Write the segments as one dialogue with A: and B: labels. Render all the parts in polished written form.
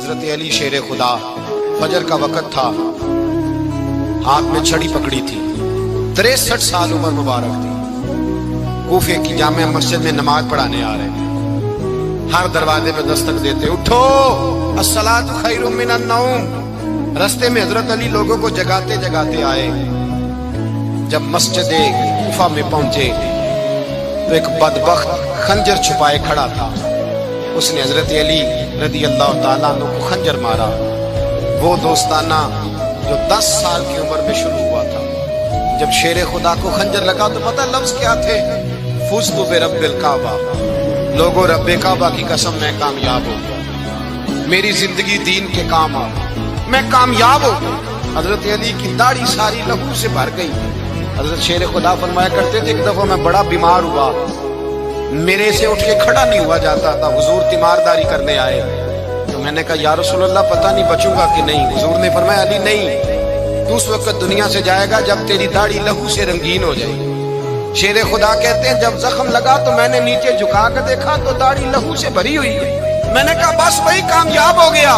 A: حضرت علی شیر خدا، فجر کا وقت تھا، ہاتھ میں چھڑی پکڑی تھی، 63 سال عمر مبارک تھی، کوفے کی جامع مسجد میں نماز پڑھانے آ رہے ہیں، ہر دروازے پہ دستک دیتے، اٹھو الصلاۃ خیر من النوم۔ رستے میں حضرت علی لوگوں کو جگاتے جگاتے آئے، جب مسجد کوفہ میں پہنچے تو ایک بدبخت خنجر چھپائے کھڑا تھا، اس نے حضرت علی رضی اللہ تعالیٰ عنہ کو خنجر مارا، وہ دوستانہ جو 10 سال کی عمر میں شروع ہوا تھا۔ جب شیر خدا کو خنجر لگا تو پتہ لفظ کیا تھے؟ فزت برب الکعبہ، لوگوں رب کعبہ کی قسم میں کامیاب ہو گیا، میری زندگی دین کے کام آ، میں کامیاب ہو گیا۔ حضرت علی کی داڑھی ساری لہو سے بھر گئی۔ حضرت شیر خدا فرمایا کرتے تھے، ایک دفعہ میں بڑا بیمار ہوا، میرے سے اٹھ کے کھڑا نہیں ہوا جاتا تھا، حضور تیمارداری کرنے آئے تو میں نے کہا یا رسول اللہ پتہ نہیں بچوں گا کہ نہیں۔ حضور نے فرمایا علی نہیں، تو اس وقت دنیا سے جائے گا جب تیری داڑھی لہو سے رنگین ہو جائے گی۔ شیر خدا کہتے ہیں جب زخم لگا تو میں نے نیچے جھکا کر دیکھا تو داڑھی لہو سے بھری ہوئی ہے، میں نے کہا بس وہی کامیاب ہو گیا۔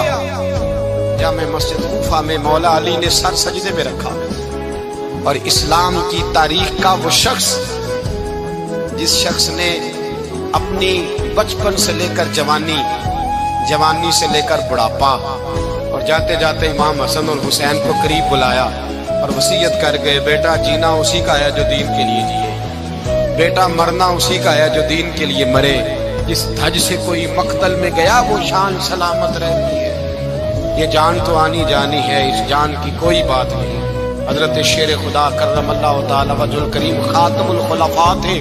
A: جامع مسجد کوفہ میں مولا علی نے سر سجدے میں رکھا، اور اسلام کی تاریخ کا وہ شخص جس شخص نے اپنی بچپن سے لے کر جوانی، جوانی سے لے کر بڑھاپا، اور جاتے جاتے امام حسن اور حسین کو قریب بلایا اور وصیت کر گئے، بیٹا جینا اسی کا ہے جو دین کے لیے جیے، بیٹا مرنا اسی کا ہے جو دین کے لیے مرے، جس دھج سے کوئی مقتل میں گیا وہ شان سلامت رہتی ہے، یہ جان تو آنی جانی ہے، اس جان کی کوئی بات نہیں۔ حضرت شیر خدا کرم اللہ تعالی وجہ الکریم خاتم الخلفاء تھے،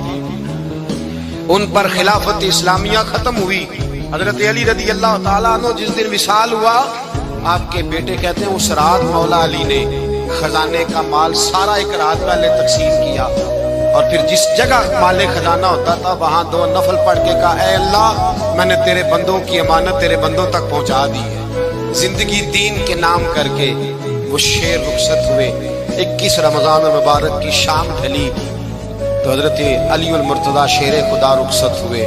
A: ان پر خلافت اسلامیہ ختم ہوئی۔ حضرت علی رضی اللہ تعالیٰ عنہ جس دن وصال ہوا، آپ کے بیٹے کہتے ہیں اس رات مولا علی نے خزانے کا مال سارا ایک رات پہلے تقسیم کیا، اور پھر جس جگہ مال خزانہ ہوتا تھا وہاں 2 نفل پڑھ کے کہا اے اللہ میں نے تیرے بندوں کی امانت تیرے بندوں تک پہنچا دی ہے۔ زندگی دین کے نام کر کے وہ شیر رخصت ہوئے۔ 21 رمضان المبارک کی شام ڈھلی تو حضرت علی المرتضیٰ شیر خدا رخصت ہوئے۔